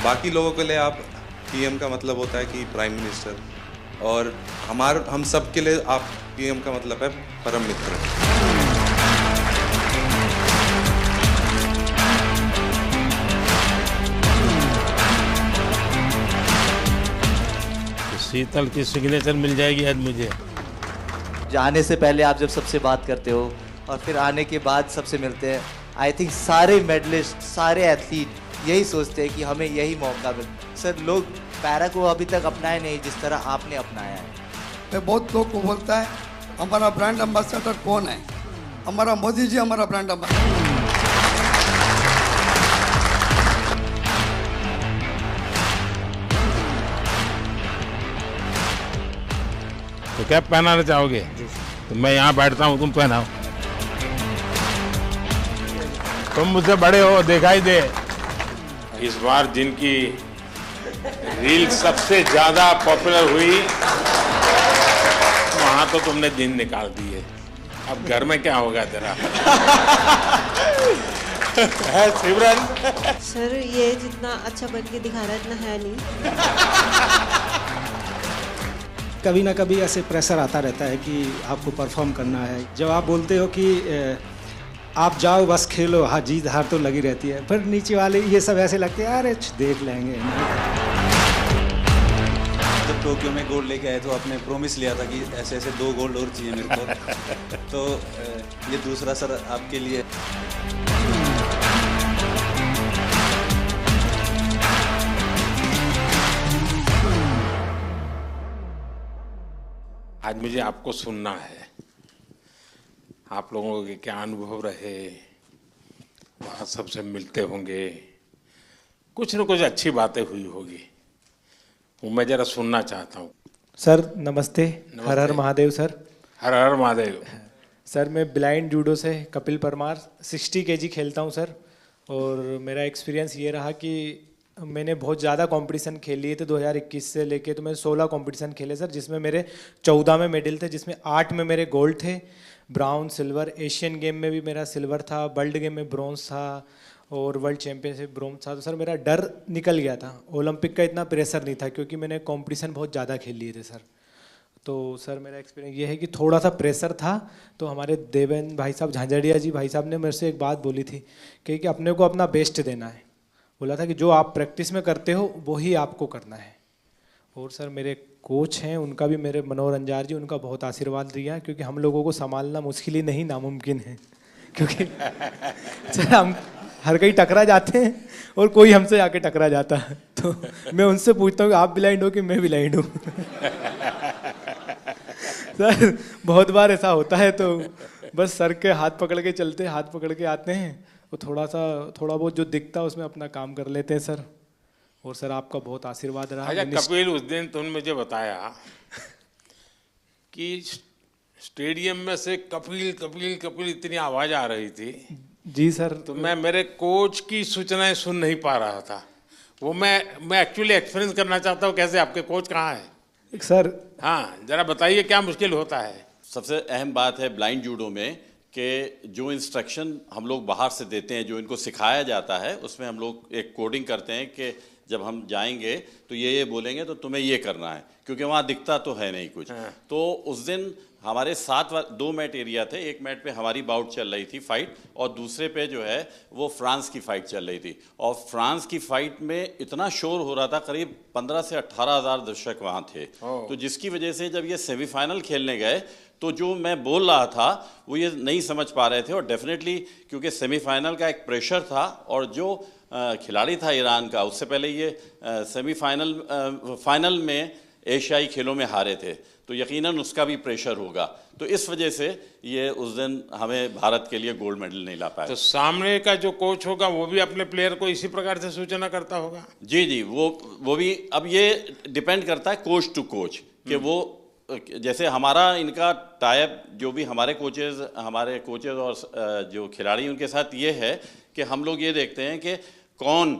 बाकी लोगों के लिए आप पीएम का मतलब होता है कि प्राइम मिनिस्टर, और हम सब के लिए आप पीएम का मतलब है परम मित्र। शीतल की सिग्नेचर मिल जाएगी आज मुझे। जाने से पहले आप जब सबसे बात करते हो और फिर आने के बाद सबसे मिलते हैं, आई थिंक सारे मेडलिस्ट, सारे एथलीट यही सोचते हैं कि हमें यही मौका मिले। सर, लोग पैरा को अभी तक अपनाए नहीं जिस तरह आपने अपनाया है। मैं बहुत लोग को बोलता है हमारा ब्रांड एम्बेसडर कौन है, हमारा मोदी जी हमारा ब्रांड एम्बेसडर। तो कैप पहनाना चाहोगे? तो मैं यहाँ बैठता हूँ, तुम पहनाओ। तुम मुझसे बड़े हो, दिखाई दे। इस बार जिनकी रील सबसे ज्यादा पॉपुलर हुई, वहां तो तुमने दिन निकाल दिए। अब घर में क्या होगा तेरा? है सिमरन? सर, ये जितना अच्छा बन के दिखा रहा है इतना है नहीं। कभी ना कभी ऐसे प्रेशर आता रहता है कि आपको परफॉर्म करना है। जब आप बोलते हो कि आप जाओ बस खेलो, हाँ जीत हार तो लगी रहती है, फिर नीचे वाले ये सब ऐसे लगते हैं अरे देख लेंगे। जब टोक्यो में गोल्ड लेके आए तो आपने प्रॉमिस लिया था कि ऐसे ऐसे 2 गोल्ड और चाहिए मेरे को। तो ये दूसरा सर आपके लिए। आज मुझे आपको सुनना है, आप लोगों के क्या अनुभव रहे, वहाँ सबसे मिलते होंगे, कुछ न कुछ अच्छी बातें हुई होगी, वो मैं जरा सुनना चाहता हूँ। सर नमस्ते, हर हर महादेव सर। हर हर महादेव। सर, मैं ब्लाइंड जूडो से कपिल परमार 60 केजी खेलता हूँ सर, और मेरा एक्सपीरियंस ये रहा कि मैंने बहुत ज़्यादा कंपटीशन खेल लिए थे। 2021 से लेके तो मैं 16 कंपटीशन खेले सर, जिसमें मेरे 14 में मेडल थे, जिसमें 8 में मेरे गोल्ड थे, ब्राउन, सिल्वर। एशियन गेम में भी मेरा सिल्वर था, वर्ल्ड गेम में ब्रॉन्ज था, और वर्ल्ड चैम्पियनशिप ब्रॉन्ज था। तो सर मेरा डर निकल गया था, ओलंपिक का इतना प्रेशर नहीं था क्योंकि मैंने कंपटीशन बहुत ज़्यादा खेल लिए थे सर। तो सर मेरा एक्सपीरियंस ये है कि थोड़ा सा प्रेशर था। तो हमारे देवेंद्र भाई साहब, झांझड़िया जी भाई साहब ने मेरे से एक बात बोली थी कि अपने को अपना बेस्ट देना है। बोला था कि जो आप प्रैक्टिस में करते हो वही आपको करना है। और सर मेरे कोच हैं, उनका भी, मेरे मनोहर अंजार जी, उनका बहुत आशीर्वाद दिया, क्योंकि हम लोगों को संभालना मुश्किल ही नहीं नामुमकिन है। क्योंकि सर हम हर कहीं टकरा जाते हैं और कोई हमसे आके टकरा जाता है। तो मैं उनसे पूछता हूँ कि आप ब्लाइंड हो कि मैं ब्लाइंड हूँ। सर बहुत बार ऐसा होता है, तो बस सर के हाथ पकड़ के चलते, हाथ पकड़ के आते हैं, वो थोड़ा बहुत जो दिखता है उसमें अपना काम कर लेते हैं सर। और सर आपका बहुत आशीर्वाद रहा। अच्छा कपिल, उस दिन तुमने मुझे बताया कि स्टेडियम में से कपिल कपिल कपिल इतनी आवाज आ रही थी। जी सर। तो मैं मेरे कोच की सूचनाएं सुन नहीं पा रहा था। वो मैं एक्चुअली एक्सपीरियंस करना चाहता हूँ, कैसे आपके कोच कहाँ है सर? हाँ जरा बताइए क्या मुश्किल होता है। सबसे अहम बात है ब्लाइंड जूडो में कि जो इंस्ट्रक्शन हम लोग बाहर से देते हैं, जो इनको सिखाया जाता है, उसमें हम लोग एक कोडिंग करते हैं कि जब हम जाएंगे तो ये बोलेंगे तो तुम्हें ये करना है, क्योंकि वहाँ दिखता तो है नहीं कुछ। तो उस दिन हमारे 2 मैट एरिया थे। एक मैट पे हमारी बाउट चल रही थी फाइट, और दूसरे पे जो है वो फ्रांस की फाइट चल रही थी। और फ्रांस की फाइट में इतना शोर हो रहा था, करीब 15 से 18 हज़ार दर्शक वहाँ थे। तो जिसकी वजह से जब ये सेमीफाइनल खेलने गए तो जो मैं बोल रहा था वो ये नहीं समझ पा रहे थे। और डेफिनेटली क्योंकि सेमीफाइनल का एक प्रेशर था, और जो खिलाड़ी था ईरान का, उससे पहले ये फाइनल में एशियाई खेलों में हारे थे, तो यकीनन उसका भी प्रेशर होगा। तो इस वजह से ये उस दिन हमें भारत के लिए गोल्ड मेडल नहीं ला पाया। तो सामने का जो कोच होगा वो भी अपने प्लेयर को इसी प्रकार से सूचना करता होगा? जी जी, वो भी। अब ये डिपेंड करता है कोच टू कोच कि वो, जैसे हमारा इनका टाइप, जो भी हमारे कोचेज और जो खिलाड़ी उनके साथ ये है कि हम लोग ये देखते हैं कि कौन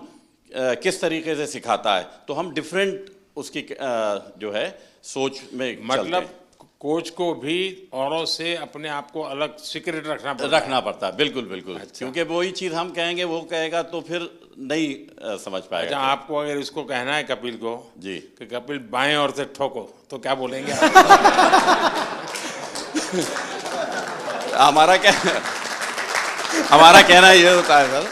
किस तरीके से सिखाता है, तो हम डिफरेंट उसकी जो है सोच में मतलब कोच को भी औरों से अपने आप को अलग सीक्रेट रखना पड़ता रखना पड़ता है, बिल्कुल बिल्कुल। अच्छा। क्योंकि वही चीज़ हम कहेंगे वो कहेगा तो फिर नहीं समझ अच्छा, पाएगा। आपको अगर इसको कहना है कपिल को जी कि कपिल बाएं ओर से ठोको, तो क्या बोलेंगे आप? हमारा कहना ये होता है सर,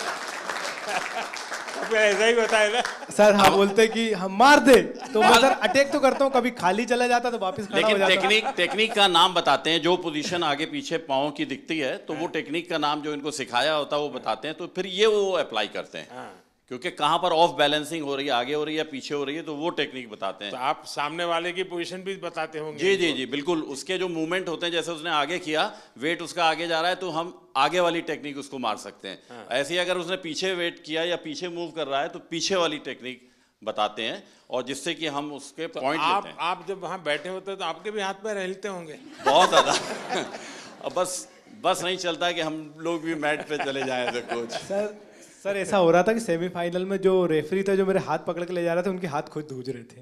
कपिल ऐसा ही होता है ना सर हम बोलते कि हम मार दे, तो मैं सर अटैक तो करता हूँ, कभी खाली चला जाता तो वापस खड़ा हो लेकिन जाता। टेक्निक का नाम बताते हैं। जो पोजीशन आगे पीछे पाँव की दिखती है तो वो टेक्निक का नाम जो इनको सिखाया होता है वो बताते हैं, तो फिर ये वो अप्लाई करते हैं। क्योंकि कहाँ पर ऑफ बैलेंसिंग हो रही है, आगे हो रही है, पीछे हो रही है, तो वो टेक्निक बताते हैं। तो आप सामने वाले की पोजीशन भी बताते होंगे? जी जी जी बिल्कुल। उसके जो मूवमेंट होते हैं, जैसे उसने आगे किया, वेट उसका आगे जा रहा है, तो हम आगे वाली टेक्निक उसको मार सकते हैं। ऐसे ही अगर उसने पीछे वेट किया या पीछे मूव कर रहा है तो पीछे वाली टेक्निक बताते हैं, और जिससे कि हम उसके पॉइंट लेते हैं। आप जब वहाँ बैठे होते हैं तो आपके भी हाथ पैर हिलते होंगे? बहुत ज़्यादा। अब बस नहीं चलता है कि हम लोग भी मैट पे चले जाएं तो कोच। सर ऐसा हो रहा था कि सेमीफाइनल में जो रेफरी था जो मेरे हाथ पकड़ के ले जा रहा था, उनके हाथ खुद धूज रहे थे।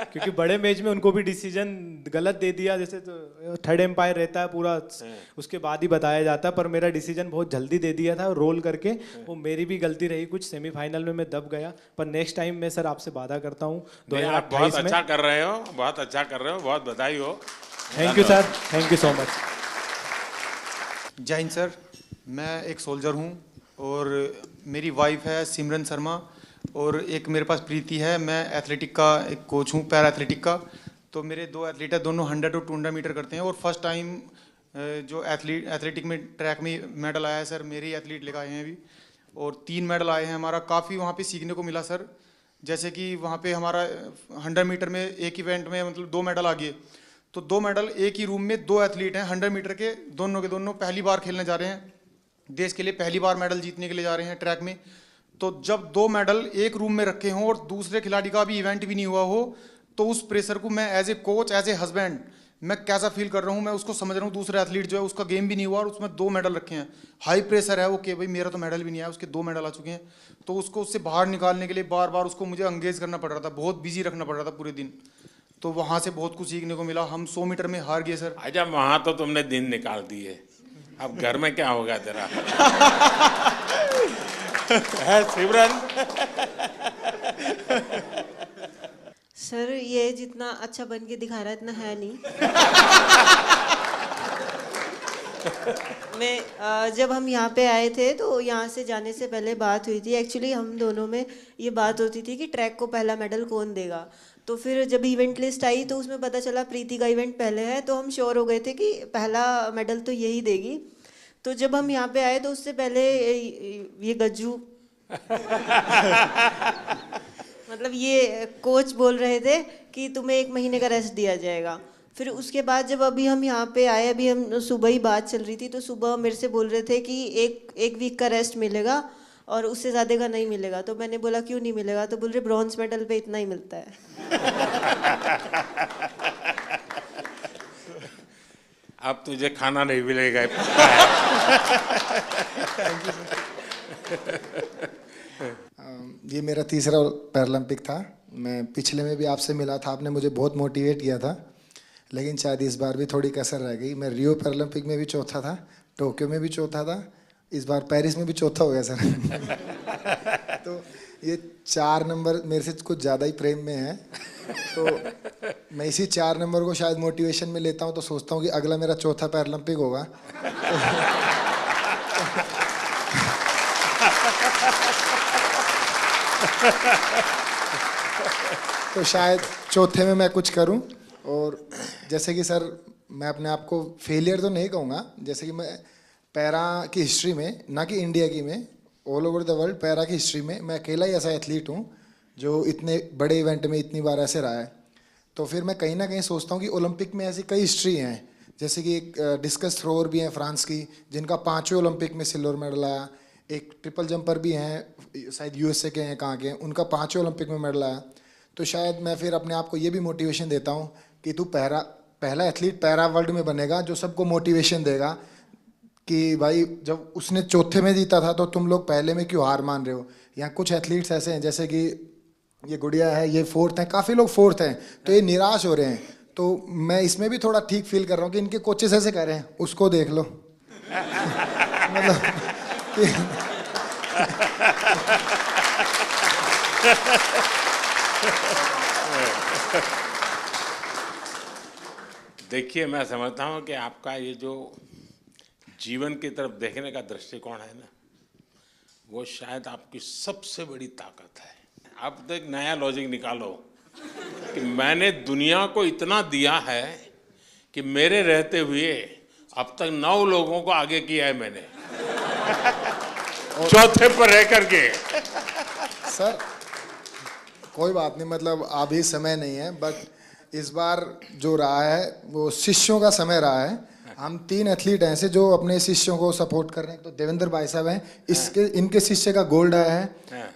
क्योंकि बड़े मैच में उनको भी डिसीजन गलत दे दिया, जैसे तो थर्ड एम्पायर रहता है पूरा, उसके बाद ही बताया जाता है, पर मेरा डिसीजन बहुत जल्दी दे दिया था रोल करके। वो मेरी भी गलती रही कुछ, सेमीफाइनल में मैं दब गया। पर नेक्स्ट टाइम मैं सर आपसे वादा करता हूँ 2028 बहुत में। अच्छा कर रहे हो, बहुत अच्छा कर रहे हो, बहुत बधाई हो। Thank you sir, thank you so much. जय हिंद सर, मैं एक सोल्जर हूँ और मेरी वाइफ है सिमरन शर्मा, और एक मेरे पास प्रीति है। मैं एथलेटिक का एक कोच हूँ, पैरा एथलेटिक का। तो मेरे 2 एथलीट है, दोनों 100 और 200 मीटर करते हैं, और फर्स्ट टाइम जो एथलेटिक में ट्रैक में मेडल आया है सर, मेरे ही एथलीट लेकर आए हैं अभी, और 3 मेडल आए हैं। हमारा काफ़ी वहाँ पे सीखने को मिला सर। जैसे कि वहाँ पे हमारा 100 मीटर में एक इवेंट में मतलब 2 मेडल आ गए, तो 2 मेडल एक ही रूम में 2 एथलीट हैं 100 मीटर के, दोनों के दोनों पहली बार खेलने जा रहे हैं, देश के लिए पहली बार मेडल जीतने के लिए जा रहे हैं ट्रैक में। तो जब 2 मेडल एक रूम में रखे हों और दूसरे खिलाड़ी का भी इवेंट भी नहीं हुआ हो, तो उस प्रेशर को मैं as a coach, as a husband, मैं कैसा फील कर रहा हूँ, मैं उसको समझ रहा हूँ। दूसरा एथलीट जो है उसका गेम भी नहीं हुआ और उसमें 2 मेडल रखे हैं, हाई प्रेशर है वो कि भाई मेरा तो मेडल भी नहीं आया, उसके 2 मेडल आ चुके हैं। तो उसको उससे बाहर निकालने के लिए बार बार उसको मुझे एंगेज करना पड़ रहा था, बहुत बिजी रखना पड़ रहा था पूरे दिन। तो वहाँ से बहुत कुछ सीखने को मिला। हम 100 मीटर में हार गए सर। अच्छा, वहाँ तो तुमने दिन निकाल दिए, अब घर में क्या होगा तेरा? है सिमरन? सर ये जितना अच्छा बन के दिखा रहा है इतना है नहीं। मैं जब हम यहाँ पे आए थे तो यहाँ से जाने से पहले बात हुई थी, एक्चुअली हम दोनों में ये बात होती थी कि ट्रैक को पहला मेडल कौन देगा। तो फिर जब इवेंट लिस्ट आई तो उसमें पता चला प्रीति का इवेंट पहले है, तो हम श्योर हो गए थे कि पहला मेडल तो यही देगी। तो जब हम यहाँ पे आए तो उससे पहले ये गज्जू मतलब ये कोच बोल रहे थे कि तुम्हें 1 महीने का रेस्ट दिया जाएगा। फिर उसके बाद जब अभी हम यहाँ पे आए, अभी हम सुबह ही बात चल रही थी, तो सुबह मेरे से बोल रहे थे कि एक वीक का रेस्ट मिलेगा और उससे ज़्यादा का नहीं मिलेगा। तो मैंने बोला क्यों नहीं मिलेगा, तो बोल रहे ब्रॉन्ज मेडल पे इतना ही मिलता है। अब तुझे खाना नहीं मिलेगा। ये मेरा तीसरा पैरालंपिक था। मैं पिछले में भी आपसे मिला था, आपने मुझे बहुत मोटिवेट किया था, लेकिन शायद इस बार भी थोड़ी कसर रह गई। मैं रियो पैरालंपिक में भी चौथा था, टोक्यो में भी चौथा था, इस बार पेरिस में भी चौथा हो गया सर। तो ये 4 नंबर मेरे से कुछ ज़्यादा ही प्रेम में है, तो मैं इसी 4 नंबर को शायद मोटिवेशन में लेता हूँ। तो सोचता हूँ कि अगला मेरा चौथा पैरालंपिक होगा। तो शायद चौथे में मैं कुछ करूं। और जैसे कि सर मैं अपने आप को फेलियर तो नहीं कहूँगा, जैसे कि मैं पैरा की हिस्ट्री में, ना कि इंडिया की में, all over the world para की हिस्ट्री में मैं अकेला ही ऐसा एथलीट हूँ जो इतने बड़े इवेंट में इतनी बार ऐसे रहा है। तो फिर मैं कहीं ना कहीं सोचता हूँ कि ओलंपिक में ऐसी कई हिस्ट्री हैं, जैसे कि एक डिस्कस थ्रोअर भी हैं फ्रांस की जिनका 5वें ओलंपिक में सिल्वर मेडल आया, एक ट्रिपल जंपर भी हैं शायद यूएसए के हैं, कहाँ के हैं, उनका 5वें ओलंपिक में मेडल आया। तो शायद मैं फिर अपने आप को ये भी मोटिवेशन देता हूँ कि तू पहला एथलीट पैरा वर्ल्ड में बनेगा जो सबको मोटिवेशन देगा कि भाई जब उसने चौथे में जीता था तो तुम लोग पहले में क्यों हार मान रहे हो। यहाँ कुछ एथलीट्स ऐसे हैं जैसे कि ये गुड़िया है, ये 4th हैं, काफ़ी लोग 4th हैं, तो ये निराश हो रहे हैं। तो मैं इसमें भी थोड़ा ठीक फील कर रहा हूँ कि इनके कोचेस ऐसे कह रहे हैं, उसको देख लो। मतलब देखिए, मैं समझता हूँ कि आपका ये जो जीवन की तरफ देखने का दृष्टिकोण है ना, वो शायद आपकी सबसे बड़ी ताकत है। आप तो एक नया लॉजिक निकालो कि मैंने दुनिया को इतना दिया है कि मेरे रहते हुए अब तक 9 लोगों को आगे किया है मैंने, चौथे पर रह करके। सर कोई बात नहीं, मतलब अभी समय नहीं है, बट इस बार जो रहा है वो शिष्यों का समय रहा है। हम 3 एथलीट हैं ऐसे जो अपने शिष्यों को सपोर्ट कर रहे हैं। तो देवेंद्र भाई साहब हैं, इनके शिष्य का गोल्ड आया है,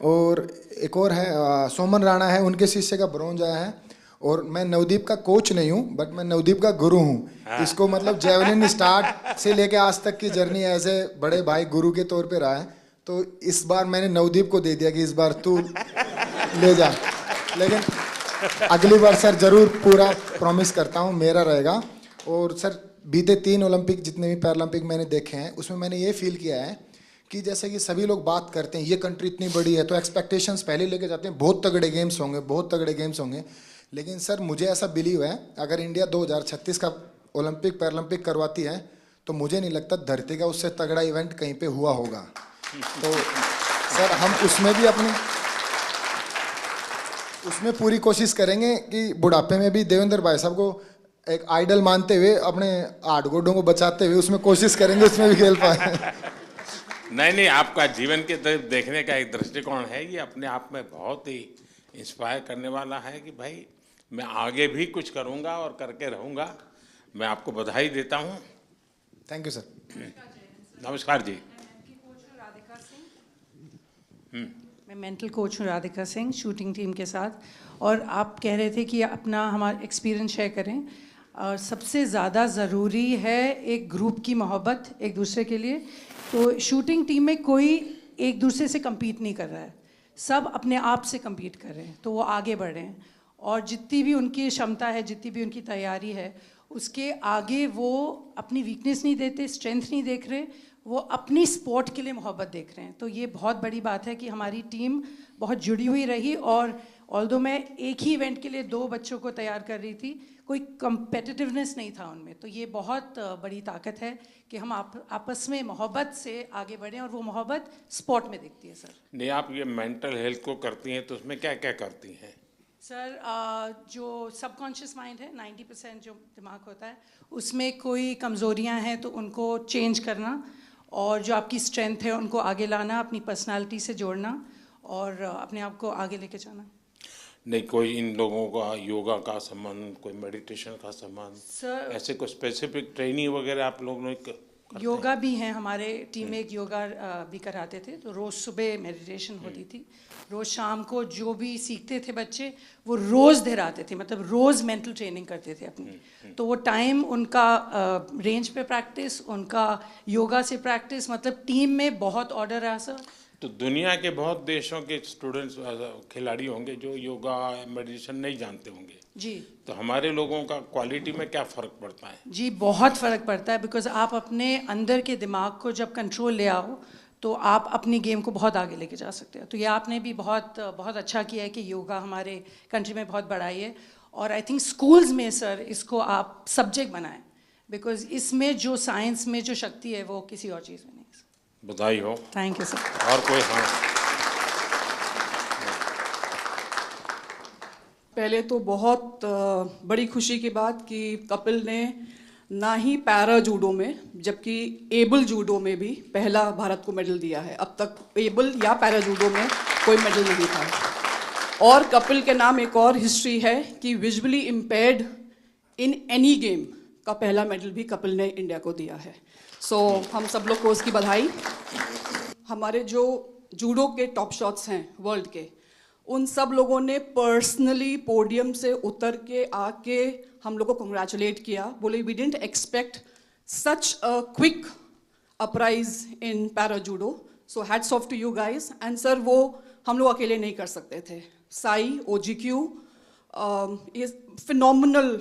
और एक और है सोमन राणा है, उनके शिष्य का ब्रॉन्ज आया है। और मैं नवदीप का कोच नहीं हूँ, बट मैं नवदीप का गुरु हूँ। इसको मतलब जेवलिन स्टार्ट से लेके आज तक की जर्नी ऐसे बड़े भाई गुरु के तौर पे रहा है। तो इस बार मैंने नवदीप को दे दिया कि इस बार तू ले जा, लेकिन अगली बार सर जरूर पूरा प्रॉमिस करता हूँ मेरा रहेगा। और सर बीते 3 ओलंपिक जितने भी पैरालंपिक मैंने देखे हैं, उसमें मैंने ये फील किया है कि जैसे कि सभी लोग बात करते हैं ये कंट्री इतनी बड़ी है तो एक्सपेक्टेशंस पहले लेके जाते हैं, बहुत तगड़े गेम्स होंगे, बहुत तगड़े गेम्स होंगे। लेकिन सर मुझे ऐसा बिलीव है, अगर इंडिया 2036 का ओलंपिक पैरालंपिक करवाती है तो मुझे नहीं लगता धरती का उससे तगड़ा इवेंट कहीं पे हुआ होगा। तो सर हम उसमें पूरी कोशिश करेंगे कि बुढ़ापे में भी देवेंद्र भाई साहब को एक आइडल मानते हुए, अपने 8 गोडों को बचाते हुए उसमें कोशिश करेंगे उसमें भी खेल पाए। नहीं, आपका जीवन के तरफ देखने का एक दृष्टिकोण है, ये अपने आप में बहुत ही इंस्पायर करने वाला है कि भाई मैं आगे भी कुछ करूंगा और करके रहूंगा। मैं आपको बधाई देता हूं। Thank you sir. नमस्कार जी। मैं मेंटल कोच हूँ राधिका सिंह, शूटिंग टीम के साथ। और आप कह रहे थे कि अपना हमारा एक्सपीरियंस शेयर करें, और सबसे ज़्यादा ज़रूरी है एक ग्रुप की मोहब्बत एक दूसरे के लिए। तो शूटिंग टीम में कोई एक दूसरे से compete नहीं कर रहा है, सब अपने आप से compete कर रहे हैं, तो वो आगे बढ़ रहे हैं। और जितनी भी उनकी क्षमता है, जितनी भी उनकी तैयारी है, उसके आगे वो अपनी वीकनेस नहीं देते, स्ट्रेंथ नहीं देख रहे, वो अपनी स्पोर्ट के लिए मोहब्बत देख रहे हैं। तो ये बहुत बड़ी बात है कि हमारी टीम बहुत जुड़ी हुई रही। और ऑल्दो मैं एक ही इवेंट के लिए 2 बच्चों को तैयार कर रही थी, कोई कंपेटिटिवनेस नहीं था उनमें। तो ये बहुत बड़ी ताकत है कि हम आपस में मोहब्बत से आगे बढ़ें, और वो मोहब्बत स्पोर्ट में दिखती है। सर नहीं, आप ये मेंटल हेल्थ को करती हैं तो उसमें क्या क्या करती हैं? सर जो सबकॉन्शियस माइंड है, 90% जो दिमाग होता है, उसमें कोई कमज़ोरियां हैं तो उनको चेंज करना, और जो आपकी स्ट्रेंथ है उनको आगे लाना, अपनी पर्सनालिटी से जोड़ना और अपने आप को आगे लेके जाना। नहीं, कोई इन लोगों का योगा का संबंध, कोई मेडिटेशन का संबंध, सर ऐसे कोई स्पेसिफिक ट्रेनिंग वगैरह आप लोगों ने योगा भी हैं हमारे टीम में, एक योगा भी कराते थे। तो रोज़ सुबह मेडिटेशन होती थी, रोज़ शाम को जो भी सीखते थे बच्चे वो रोज़ दोहराते थे, मतलब रोज़ मेंटल ट्रेनिंग करते थे अपनी। तो वो टाइम उनका रेंज पे प्रैक्टिस, उनका योगा से प्रैक्टिस, मतलब टीम में बहुत ऑर्डर रहा सर। तो दुनिया के बहुत देशों के स्टूडेंट्स, खिलाड़ी होंगे जो योगा मेडिटेशन नहीं जानते होंगे जी। तो हमारे लोगों का क्वालिटी में क्या फ़र्क पड़ता है? जी बहुत फ़र्क पड़ता है, बिकॉज आप अपने अंदर के दिमाग को जब कंट्रोल ले आओ तो आप अपनी गेम को बहुत आगे लेके जा सकते हो। तो ये आपने भी बहुत बहुत अच्छा किया है कि योगा हमारे कंट्री में बहुत बढ़ाई है। और आई थिंक स्कूल्स में सर इसको आप सब्जेक्ट बनाएं, बिकॉज इसमें जो साइंस में जो शक्ति है वो किसी और चीज़ में नहीं है। बधाई हो। Thank you sir. और कोई? हाँ, पहले तो बहुत बड़ी खुशी की बात कि कपिल ने ना ही पैरा जूडो में जबकि एबल जूडो में भी पहला भारत को मेडल दिया है। अब तक एबल या पैरा जूडो में कोई मेडल नहीं था। और कपिल के नाम एक और हिस्ट्री है कि visually impaired in any game का पहला मेडल भी कपिल ने इंडिया को दिया है। सो हम सब लोग को उसकी बधाई। हमारे जो जूडो के टॉप शॉट्स हैं वर्ल्ड के, उन सब लोगों ने पर्सनली पोडियम से उतर के आके हम लोग को कंग्रेचुलेट किया, बोले we didn't expect such a quick uprise in para judo, so hats off to you guys. And sir वो हम लोग अकेले नहीं कर सकते थे। साई, OGQ, ये फिनोमिनल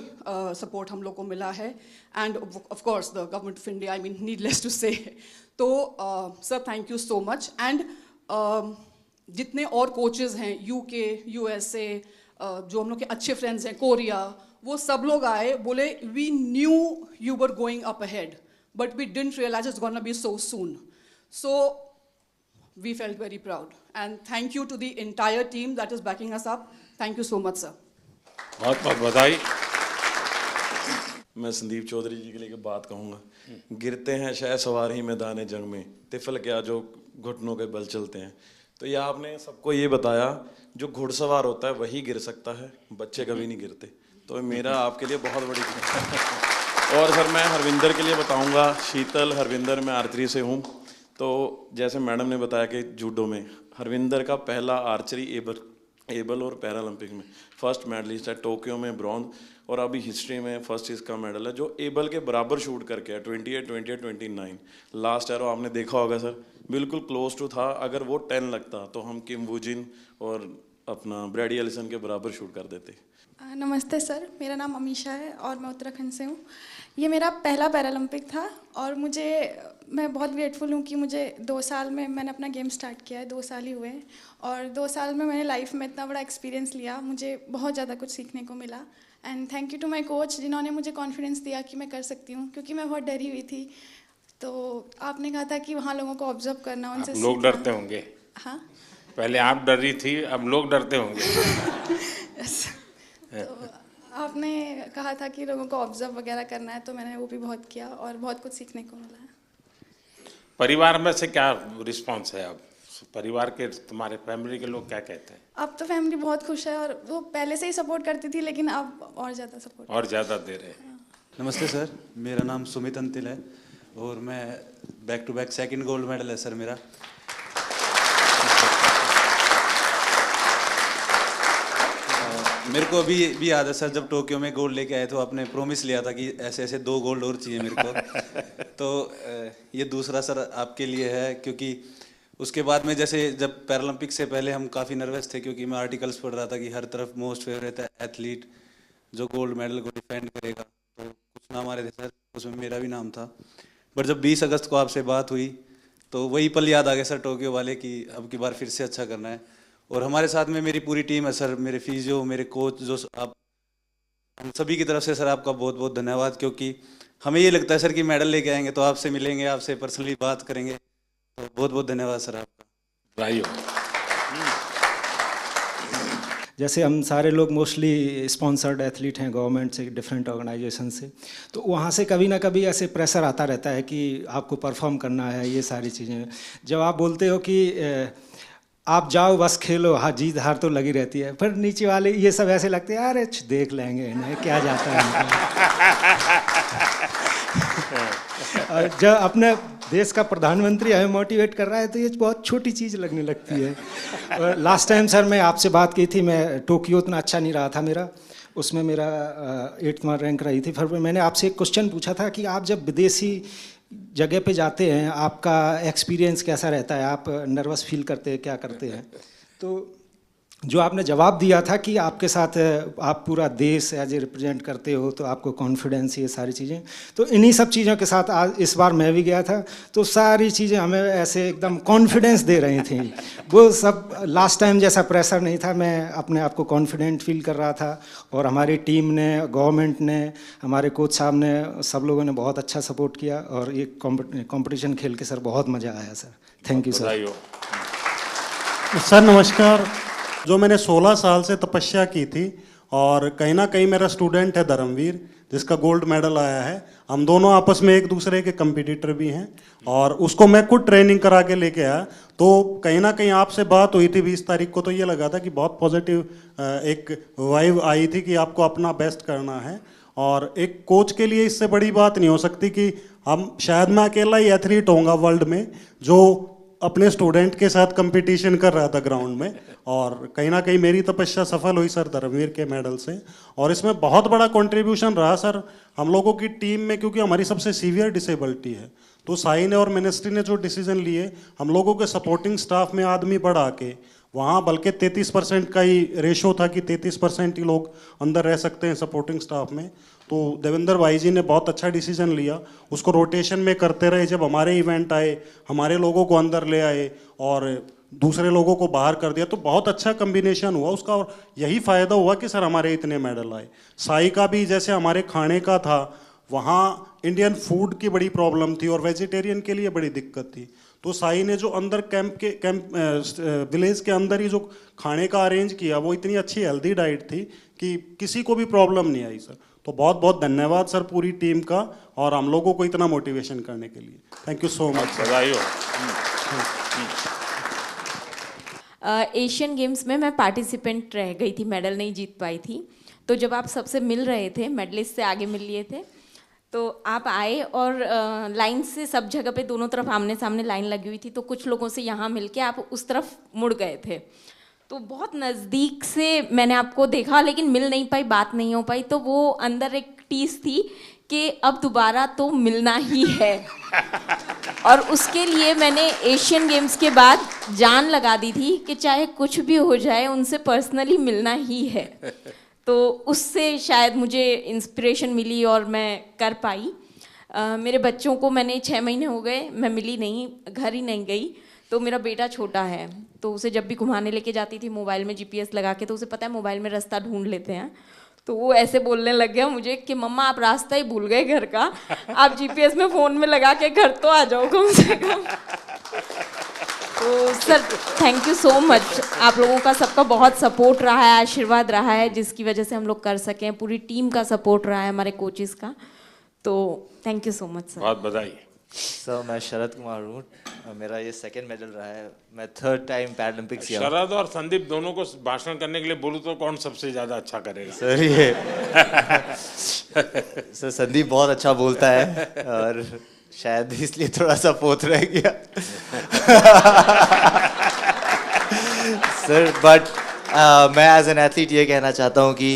सपोर्ट हम लोग को मिला है and of course the government of India, I mean needless to say. तो sir thank you so much. And जितने और कोचेज़ हैं यूके, यूएसए, जो हम लोग के अच्छे फ्रेंड्स हैं, कोरिया, वो सब लोग आए, बोले we knew you were going up ahead but we didn't realise it's gonna be so soon. So we felt very proud and thank you to the entire team that is backing us up. Thank you so much sir. बहुत बहुत बधाई। मैं संदीप चौधरी जी के लिए बात कहूँगा। गिरते हैं शह सवार ही मैदान जंग में, तिफल क्या जो घुटनों के बल चलते हैं। तो ये आपने सबको ये बताया जो घुड़सवार होता है वही गिर सकता है, बच्चे कभी नहीं गिरते। तो मेरा आपके लिए बहुत बड़ी और सर मैं हरविंदर के लिए बताऊँगा। शीतल हरविंदर, मैं आर्चरी से हूँ। तो जैसे मैडम ने बताया कि जूडो में हरविंदर का पहला आर्चरी एबल और पैरालंपिक में फर्स्ट मेडलिस्ट है, टोक्यो में ब्रॉन्ज, और अभी हिस्ट्री में फर्स्ट इसका मेडल है जो एबल के बराबर शूट करके है 28, 28, 29। लास्ट एरो आपने देखा होगा सर, बिल्कुल क्लोज टू था। अगर वो 10 लगता तो हम किम वूजिन और अपना ब्रैडी एलिसन के बराबर शूट कर देते। नमस्ते सर, मेरा नाम अमीशा है और मैं उत्तराखंड से हूँ। ये मेरा पहला पैरालंपिक था और मैं बहुत ग्रेटफुल हूँ कि मुझे 2 साल में मैंने अपना गेम स्टार्ट किया है, 2 साल ही हुए हैं और 2 साल में मैंने लाइफ में इतना बड़ा एक्सपीरियंस लिया, मुझे बहुत ज़्यादा कुछ सीखने को मिला। And thank you to my coach जिन्होंने मुझे कॉन्फिडेंस दिया कि मैं कर सकती हूँ, क्योंकि मैं बहुत डरी हुई थी। तो आपने कहा था कि वहाँ लोगों को ऑब्जर्व करना, उनसे सीखना। लोग डरते होंगे। हाँ, पहले आप डर रही थी, अब लोग डरते होंगे। तो आपने कहा था कि लोगों को ऑब्जर्व वगैरह करना है, तो मैंने वो भी बहुत किया और बहुत कुछ सीखने को मिला है। परिवार में से क्या रिस्पांस है? अब परिवार के, तुम्हारे फैमिली के लोग क्या कहते हैं? अब तो फैमिली बहुत खुश है और वो पहले से ही सपोर्ट करती थी, लेकिन अब और ज़्यादा सपोर्ट, और ज़्यादा दे रहे हैं। नमस्ते सर, मेरा नाम सुमित अंतिल है और मैं back to back 2nd gold medal है सर मेरा। मेरे को अभी याद है सर, जब टोक्यो में गोल्ड लेके आए तो आपने प्रॉमिस लिया था कि ऐसे ऐसे 2 गोल्ड और चाहिए मेरे को। तो ये दूसरा सर आपके लिए है, क्योंकि उसके बाद में जैसे जब पैरालंपिक से पहले हम काफ़ी नर्वस थे, क्योंकि मैं आर्टिकल्स पढ़ रहा था कि हर तरफ मोस्ट फेवरेट एथलीट जो गोल्ड मेडल को डिफेंड करेगा, तो कुछ नाम आ रहे थे सर, उसमें मेरा भी नाम था। बट जब 20 अगस्त को आपसे बात हुई तो वही पल याद आ गया सर टोक्यो वाले, कि अब की बार फिर से अच्छा करना है। और हमारे साथ में मेरी पूरी टीम है सर, मेरे फिजियो, मेरे कोच, जो आप, हम सभी की तरफ से सर आपका बहुत बहुत धन्यवाद। क्योंकि हमें ये लगता है सर कि मेडल लेके आएंगे तो आपसे मिलेंगे, आपसे पर्सनली बात करेंगे, तो बहुत बहुत धन्यवाद सर आपका। जैसे हम सारे लोग मोस्टली स्पॉन्सर्ड एथलीट हैं गवर्नमेंट से, डिफरेंट ऑर्गेनाइजेशन से, तो वहाँ से कभी ना कभी ऐसे प्रेशर आता रहता है कि आपको परफॉर्म करना है, ये सारी चीज़ें। जब आप बोलते हो कि आप जाओ बस खेलो, हाँ जीत हार तो लगी रहती है, पर नीचे वाले ये सब ऐसे लगते हैं अरे देख लेंगे इन्हें, क्या जाता है। और जब अपने देश का प्रधानमंत्री हमें मोटिवेट कर रहा है तो ये बहुत छोटी चीज़ लगने लगती है। और लास्ट टाइम सर मैं आपसे बात की थी, मैं टोक्यो उतना अच्छा नहीं रहा था मेरा, उसमें मेरा 8वां रैंक रही थी। फिर मैंने आपसे एक क्वेश्चन पूछा था कि आप जब विदेशी जगह पे जाते हैं आपका एक्सपीरियंस कैसा रहता है, आप नर्वस फील करते हैं, क्या करते हैं? तो जो आपने जवाब दिया था कि आपके साथ आप पूरा देश एज ए रिप्रेजेंट करते हो तो आपको कॉन्फिडेंस, ये सारी चीज़ें, तो इन्हीं सब चीज़ों के साथ आज इस बार मैं भी गया था, तो सारी चीज़ें हमें ऐसे एकदम कॉन्फिडेंस दे रही थी। वो सब लास्ट टाइम जैसा प्रेशर नहीं था, मैं अपने आप को कॉन्फिडेंट फील कर रहा था। और हमारी टीम ने, गवर्नमेंट ने, हमारे कोच साहब ने, सब लोगों ने बहुत अच्छा सपोर्ट किया और ये कॉम्पिटिशन खेल के सर बहुत मज़ा आया sir. Thank you sir. Sir नमस्कार। जो मैंने 16 साल से तपस्या की थी और कहीं ना कहीं मेरा स्टूडेंट है धर्मवीर, जिसका गोल्ड मेडल आया है। हम दोनों आपस में एक दूसरे के कंपटीटर भी हैं और उसको मैं खुद ट्रेनिंग करा के लेके आया। तो कहीं ना कहीं आपसे बात हुई थी 20 तारीख को, तो ये लगा था कि बहुत पॉजिटिव एक वाइब आई थी कि आपको अपना बेस्ट करना है। और एक कोच के लिए इससे बड़ी बात नहीं हो सकती कि हम, शायद मैं अकेला ही एथलीट होऊंगा वर्ल्ड में जो अपने स्टूडेंट के साथ कंपटीशन कर रहा था ग्राउंड में। और कहीं ना कहीं मेरी तपस्या सफल हुई सर धर्मवीर के मेडल से। और इसमें बहुत बड़ा कंट्रीब्यूशन रहा सर हम लोगों की टीम में, क्योंकि हमारी सबसे सीवियर डिसेबिलिटी है। तो साई ने और मिनिस्ट्री ने जो डिसीजन लिए, हम लोगों के सपोर्टिंग स्टाफ में आदमी बढ़ा के वहाँ बल्कि 33% का ही रेशो था कि 33% ही लोग अंदर रह सकते हैं सपोर्टिंग स्टाफ में। तो देवेंद्र भाई जी ने बहुत अच्छा डिसीजन लिया, उसको रोटेशन में करते रहे। जब हमारे इवेंट आए, हमारे लोगों को अंदर ले आए और दूसरे लोगों को बाहर कर दिया, तो बहुत अच्छा कम्बिनेशन हुआ उसका। और यही फ़ायदा हुआ कि सर हमारे इतने मेडल आए। साई का भी जैसे हमारे खाने का था, वहाँ इंडियन फूड की बड़ी प्रॉब्लम थी और वेजिटेरियन के लिए बड़ी दिक्कत थी। तो साई ने जो अंदर विलेज के अंदर ही जो खाने का अरेंज किया, वो इतनी अच्छी हेल्दी डाइट थी कि किसी को भी प्रॉब्लम नहीं आई सर। तो बहुत बहुत धन्यवाद सर पूरी टीम का, और हम लोगों को इतना मोटिवेशन करने के लिए। Thank you so much. बधाई हो। एशियन गेम्स में मैं पार्टिसिपेंट रह गई थी, मेडल नहीं जीत पाई थी। तो जब आप सबसे मिल रहे थे, मेडलिस्ट से आगे मिल लिए थे, तो आप आए और लाइन से सब जगह पे दोनों तरफ आमने सामने लाइन लगी हुई थी। तो कुछ लोगों से यहाँ मिलके आप उस तरफ मुड़ गए थे। तो बहुत नज़दीक से मैंने आपको देखा, लेकिन मिल नहीं पाई, बात नहीं हो पाई। तो वो अंदर एक टीस थी कि अब दोबारा तो मिलना ही है। और उसके लिए मैंने एशियन गेम्स के बाद जान लगा दी थी कि चाहे कुछ भी हो जाए, उनसे पर्सनली मिलना ही है। तो उससे शायद मुझे इंस्पिरेशन मिली और मैं कर पाई। मेरे बच्चों को मैंने 6 महीने हो गए, मैं मिली नहीं, घर ही नहीं गई। तो मेरा बेटा छोटा है, तो उसे जब भी घुमाने लेके जाती थी मोबाइल में GPS लगा के, तो उसे पता है मोबाइल में रास्ता ढूंढ लेते हैं। तो वो ऐसे बोलने लग गया मुझे कि मम्मा आप रास्ता ही भूल गए घर का, आप GPS में फ़ोन में लगा के घर तो आ जाओ कम से कम। तो sir thank you so much, आप लोगों का सबका बहुत सपोर्ट रहा है, आशीर्वाद रहा है, जिसकी वजह से हम लोग कर सकें। पूरी टीम का सपोर्ट रहा है, हमारे कोचेस का। तो thank you so much sir. बहुत बधाई। सर मैं शरद कुमार हूँ, मेरा ये 2nd मेडल रहा है। मैं 3rd टाइम पैरालंपिक्स किया। शरद और संदीप दोनों को भाषण करने के लिए बोलूँ तो कौन सबसे ज़्यादा अच्छा करेगा? सर ये सर संदीप बहुत अच्छा बोलता है और शायद इसलिए थोड़ा सा पोत रह गया। सर बट मैं एज एन एथलीट ये कहना चाहता हूँ कि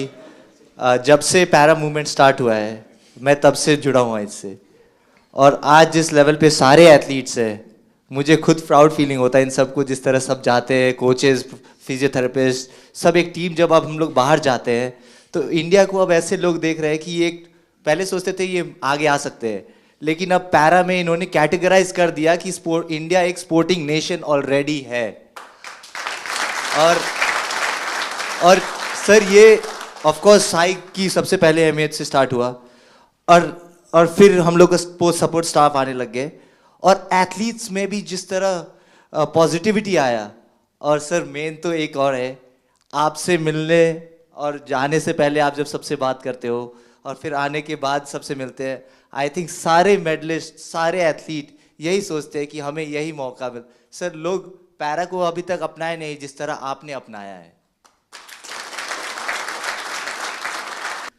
जब से पैरा मूवमेंट स्टार्ट हुआ है, मैं तब से जुड़ा हुआ इससे। और आज जिस लेवल पे सारे एथलीट्स हैं, मुझे खुद प्राउड फीलिंग होता है इन सबको, जिस तरह सब जाते हैं, कोचेस, फिजियोथेरेपिस्ट, सब एक टीम। जब अब हम लोग बाहर जाते हैं तो इंडिया को अब ऐसे लोग देख रहे हैं कि ये पहले सोचते थे ये आगे आ सकते हैं, लेकिन अब पैरा में इन्होंने कैटेगराइज कर दिया कि इंडिया एक स्पोर्टिंग नेशन ऑलरेडी है। और सर ये ऑफ कोर्स साई की सबसे पहले अहमियत से स्टार्ट हुआ, और फिर हम लोग का सपोर्ट स्टाफ आने लग गए, और एथलीट्स में भी जिस तरह पॉजिटिविटी आया। और सर मेन तो एक और है, आपसे मिलने और जाने से पहले आप जब सबसे बात करते हो और फिर आने के बाद सबसे मिलते हैं, आई थिंक सारे मेडलिस्ट, सारे एथलीट यही सोचते हैं कि हमें यही मौका मिल। सर लोग पैरा को अभी तक अपनाए नहीं जिस तरह आपने अपनाया है।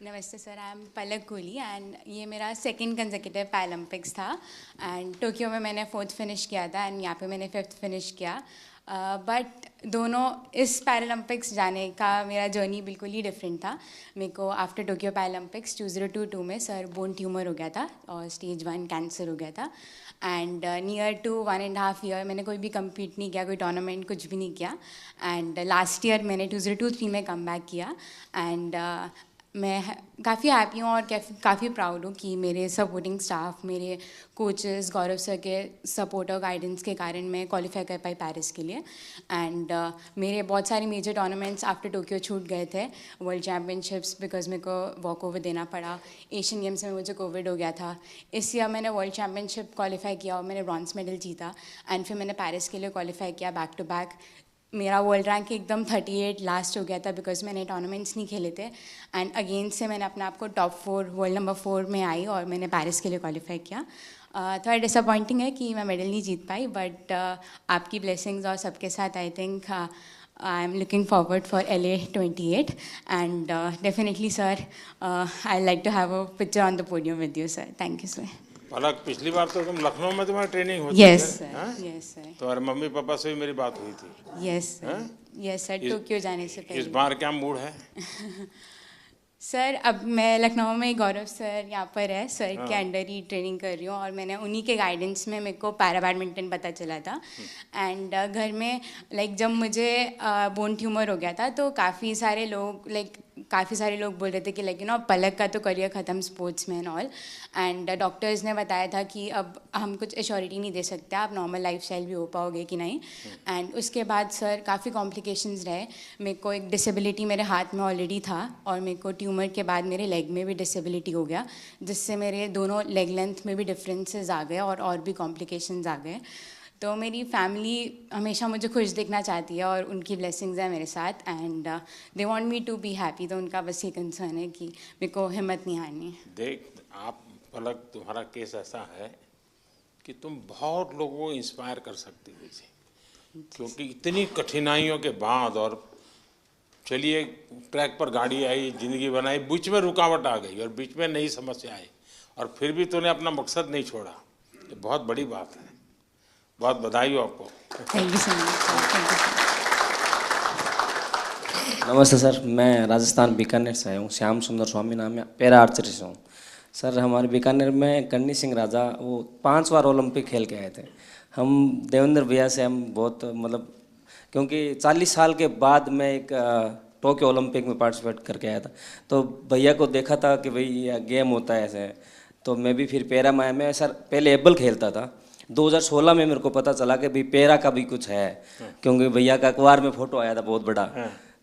नमस्ते sir, I am Palak Kohli and ये मेरा 2nd कंसेक्यूटिव पैरालंपिक्स था। एंड टोक्यो में मैंने 4th फिनिश किया था एंड यहाँ पे मैंने 5th फिनिश किया। बट दोनों इस पैरालंपिक्स जाने का मेरा जर्नी बिल्कुल ही डिफरेंट था। मेरे को आफ्टर टोक्यो पैरालंपिक्स 2022 में सर बोन ट्यूमर हो गया था और स्टेज 1 कैंसर हो गया था। एंड नियर टू 1.5 ईयर मैंने कोई भी कम्पीट नहीं किया, कोई टूर्नामेंट कुछ भी नहीं किया। एंड लास्ट ईयर मैंने 2023 में कम बैक किया। एंड मैं काफ़ी हैप्पी हूँ और काफ़ी प्राउड हूँ कि मेरे सपोर्टिंग स्टाफ, मेरे कोचेस, गौरव सर के सपोर्ट और गाइडेंस के कारण मैं क्वालिफाई कर पाई पेरिस के लिए। एंड मेरे बहुत सारे मेजर टूर्नामेंट्स आफ्टर टोक्यो छूट गए थे। वर्ल्ड चैम्पियनशिप्स बिकॉज मेरे को वॉक ओवर देना पड़ा, एशियन गेम्स में मुझे कोविड हो गया था। इस ईयर मैंने वर्ल्ड चैम्पियनशिप क्वालिफाई किया और मैंने ब्रॉन्ज मेडल जीता। एंड फिर मैंने पेरिस के लिए क्वालिफाई किया बैक टू बैक। मेरा वर्ल्ड रैंक एकदम 38 लास्ट हो गया था बिकॉज मैंने टूर्नामेंट्स नहीं खेले थे। एंड अगेन से मैंने अपने आप को टॉप 4 वर्ल्ड नंबर 4 में आई और मैंने पेरिस के लिए क्वालिफाई किया। थोड़ा डिसअपॉइंटिंग है कि मैं मेडल नहीं जीत पाई, बट आपकी ब्लेसिंग्स और सबके साथ I think I am looking forward for LA 28 and definitely sir I like to have a picture on the podium with you sir. Thank you sir. Palak, पिछली बार तो तुम लखनऊ में तुम्हारी ट्रेनिंग होती Yes, sir. Yes, sir. तो और mummy papa से भी मेरी बात हुई थी। Yes sir, yes sir, Tokyo जाने से पहले। इस बार क्या मूड है? सर अब मैं लखनऊ में गौरव सर यहाँ पर है, सर के हाँ। अंडर ही ट्रेनिंग कर रही हूँ और मैंने उन्हीं के गाइडेंस में मेरे को पैरा बैडमिंटन पता चला था। एंड घर में जब मुझे बोन ट्यूमर हो गया था तो काफ़ी सारे लोग बोल रहे थे कि पलक का तो करियर ख़त्म स्पोर्ट्स में एंड ऑल। एंड डॉक्टर्स ने बताया था कि अब हम कुछ एश्योरिटी नहीं दे सकते आप नॉर्मल लाइफस्टाइल भी हो पाओगे कि नहीं। एंड उसके बाद सर काफ़ी कॉम्प्लिकेशंस रहे। मेरे को एक डिसेबिलिटी मेरे हाथ में ऑलरेडी था और मेरे को ट्यूमर के बाद मेरे लेग में भी डिसेबिलिटी हो गया, जिससे मेरे दोनों लेग लेंथ में भी डिफरेंसेस आ गए और भी कॉम्प्लिकेशंस आ गए। तो मेरी फैमिली हमेशा मुझे खुश देखना चाहती है और उनकी ब्लेसिंग्स है मेरे साथ and they want me to be happy. तो उनका बस ये कंसर्न है कि मेरे को हिम्मत नहीं हारनी। देख आप पलक, तुम्हारा केस ऐसा है कि तुम बहुत लोगों को इंस्पायर कर सकती हो इसे, क्योंकि इतनी कठिनाइयों के बाद और चलिए ट्रैक पर गाड़ी आई, जिंदगी बनाई, बीच में रुकावट आ गई और बीच में नई समस्या आई और फिर भी तूने अपना मकसद नहीं छोड़ा, ये बहुत बड़ी बात है। बहुत बधाई हो आपको। Thank you so much. नमस्ते सर, मैं राजस्थान बीकानेर से आया हूँ। श्याम सुंदर स्वामी नाम है, पैरा आर्चरी से हूँ। सर हमारे बीकानेर में करनी सिंह राजा वो 5 बार ओलंपिक खेल के आए थे। हम देवेंद्र भैया से हम बहुत क्योंकि 40 साल के बाद मैं एक टोक्यो ओलंपिक में पार्टिसिपेट करके आया था, तो भैया को देखा था कि भाई ये गेम होता है ऐसे, तो मैं भी फिर पैरा में सर पहले एबल खेलता था। 2016 में मेरे को पता चला कि भाई पैरा का भी कुछ है, क्योंकि भैया का अखबार में फ़ोटो आया था बहुत बड़ा,